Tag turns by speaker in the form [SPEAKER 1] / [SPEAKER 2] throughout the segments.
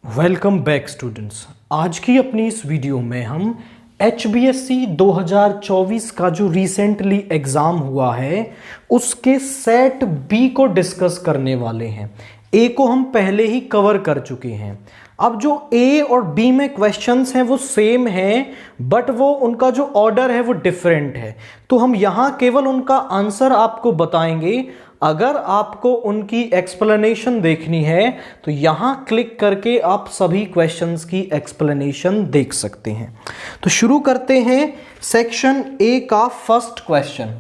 [SPEAKER 1] Welcome back students. आज की अपनी इस वीडियो में हम HBSC 2024 का जो रिसेंटली एग्ज़ाम हुआ है उसके सेट बी को डिस्कस करने वाले हैं। ए को हम पहले ही कवर कर चुके हैं। अब जो ए और बी में क्वेश्चंस हैं वो सेम हैं, बट वो उनका जो ऑर्डर है वो डिफरेंट है। तो हम यहाँ केवल उनका आंसर आपको बताएंगे। अगर आपको उनकी एक्सप्लेनेशन देखनी है तो यहां क्लिक करके आप सभी क्वेश्चंस की एक्सप्लेनेशन देख सकते हैं। तो शुरू करते हैं सेक्शन ए का फर्स्ट क्वेश्चन।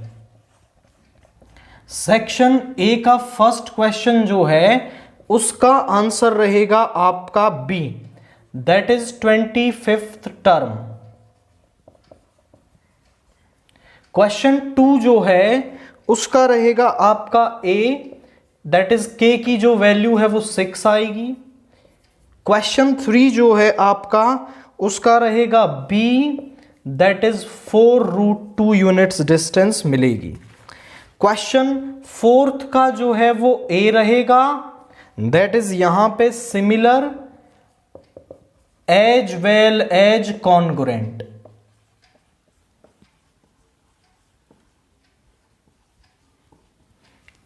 [SPEAKER 1] सेक्शन ए का फर्स्ट क्वेश्चन जो है उसका आंसर रहेगा आपका B, that is 25th term. Question 2 जो है उसका रहेगा आपका ए, दैट इज के की जो वैल्यू है वो 6 आएगी। क्वेश्चन 3 जो है आपका उसका रहेगा B, that is 4√2 units distance मिलेगी। क्वेश्चन 4th का जो है वो ए रहेगा, दैट इज यहां पे similar as well as congruent.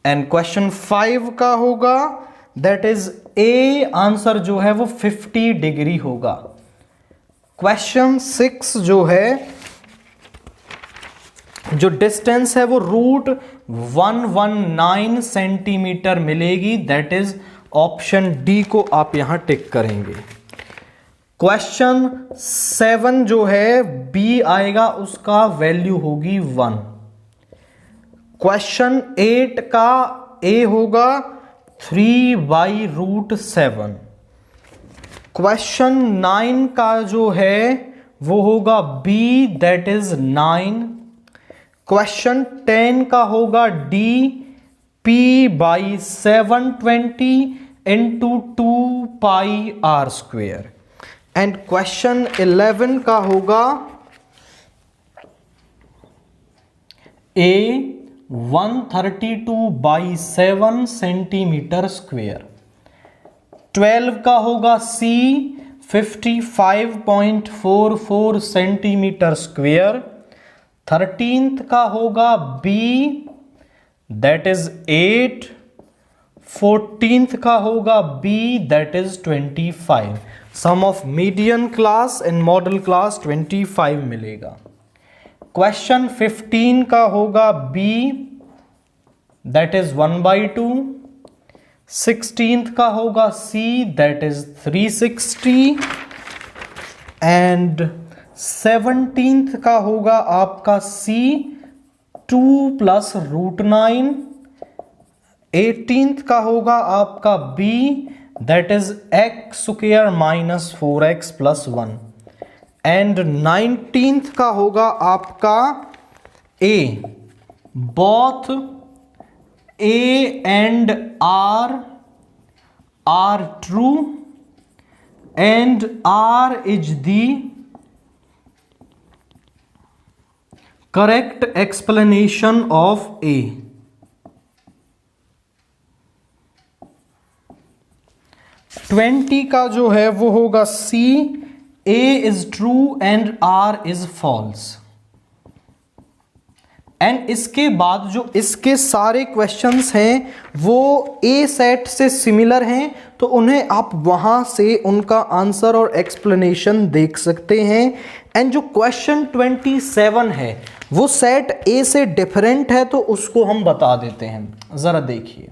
[SPEAKER 1] And question 5 का होगा, दैट इज ए, आंसर जो है वो 50 डिग्री होगा। क्वेश्चन 6 जो है जो डिस्टेंस है वो √119 सेंटीमीटर मिलेगी, दैट इज ऑप्शन डी को आप यहां टिक करेंगे। क्वेश्चन 7 जो है बी आएगा, उसका वैल्यू होगी 1। क्वेश्चन 8 का ए होगा 3/√7। क्वेश्चन 9 का जो है वो होगा बी, दैट इज 9। क्वेश्चन 10 का होगा D, p/720 into 2πr²। And question 11 का होगा ए 132/7 सेंटीमीटर स्क्वेयर। 12 का होगा सी 55.44 सेंटीमीटर स्क्वेयर। 13th का होगा बी, दैट इज 8। 14th का होगा B, that is 25। Sum of median class and modal class 25 मिलेगा। क्वेश्चन 15 का होगा बी, दैट इज 1/2। 16th का होगा सी, दैट इज 360। एंड 17th का होगा आपका सी 2+√9। 18th का होगा आपका B, that is x² - 4x+1। And 19th का होगा आपका A, both A and R are true and R is the correct explanation of A. Twenty का जो है वो होगा C, A is true and R is false। And इसके बाद जो इसके सारे क्वेश्चंस हैं वो ए सेट से सिमिलर हैं, तो उन्हें आप वहां से उनका आंसर और एक्सप्लेनेशन देख सकते हैं। एंड जो क्वेश्चन 27 है वो सेट ए से डिफरेंट है, तो उसको हम बता देते हैं। जरा देखिए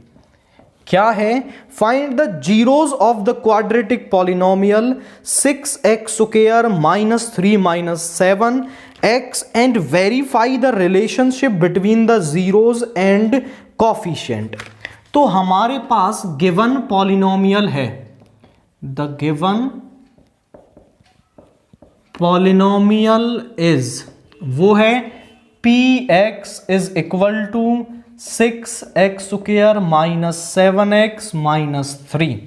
[SPEAKER 1] क्या है। Find the zeros of the quadratic polynomial 6x² - 3 - 7x and verify the relationship between the zeros and coefficient. तो हमारे पास गिवन पॉलिनोमियल है, द गिवन पॉलिनोमियल इज, वो है px = 6x² - 7x - 3।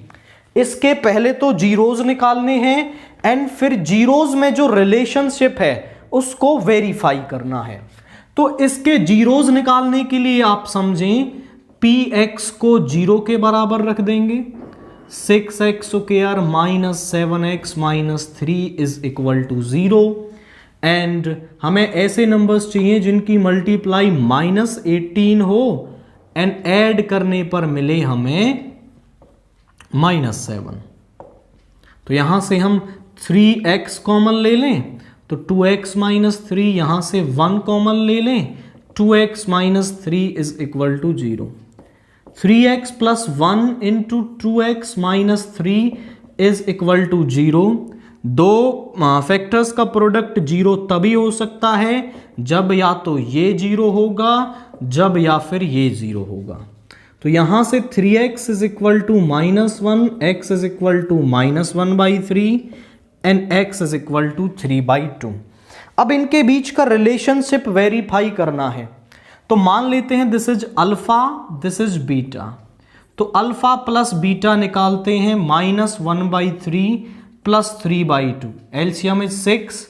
[SPEAKER 1] इसके पहले तो जीरोज निकालने हैं एंड फिर जीरोज में जो रिलेशनशिप है उसको वेरीफाई करना है। तो इसके जीरोज निकालने के लिए आप समझें px को 0 के बराबर रख देंगे, 6x square minus 7x minus 3 is equal to 0। And हमें ऐसे नंबर्स चाहिए जिनकी मल्टीप्लाई -18 हो एंड ऐड करने पर मिले हमें -7। तो यहां से हम 3x कॉमन ले लें तो 2x माइनस 3, यहां से 1 कॉमन ले लें 2x minus 3 is equal to 0। 3x plus 1 into 2x minus 3 is equal to 0। दो फैक्टर्स का प्रोडक्ट 0 तभी हो सकता है जब या तो ये 0 होगा, जब या फिर ये 0 होगा। तो यहां से 3x is equal to -1, x is equal to -1/3 and x is equal to 3/2। अब इनके बीच का रिलेशनशिप वेरीफाई करना है, तो मान लेते हैं this is alpha, this is beta. तो अल्फा प्लस बीटा निकालते हैं, -1/3 plus 3/2, LCM is 6,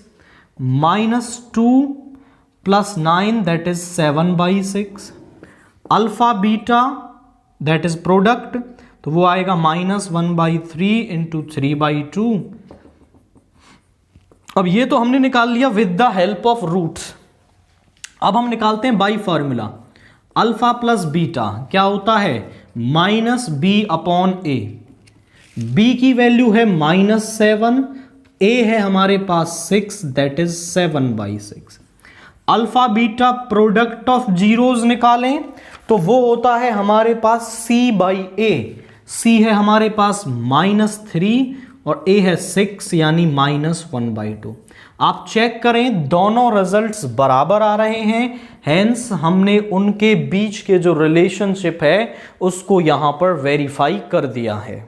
[SPEAKER 1] -2 plus 9 that is 7/6। Alpha beta that is product, तो वो आएगा -1/3 इंटू 3/2। अब ये तो हमने निकाल लिया with the help of roots. अब हम निकालते हैं by formula. Alpha plus beta क्या होता है, -b/a। b की वैल्यू है -7, a है हमारे पास 6 that is 7/6। Alpha beta product of zeros निकालें तो वो होता है हमारे पास c/a। c है हमारे पास -3 और a है 6 यानी -1/2। आप चेक करें दोनों रिजल्ट्स बराबर आ रहे हैं, हेंस हमने उनके बीच के जो रिलेशनशिप है उसको यहां पर वेरीफाई कर दिया है।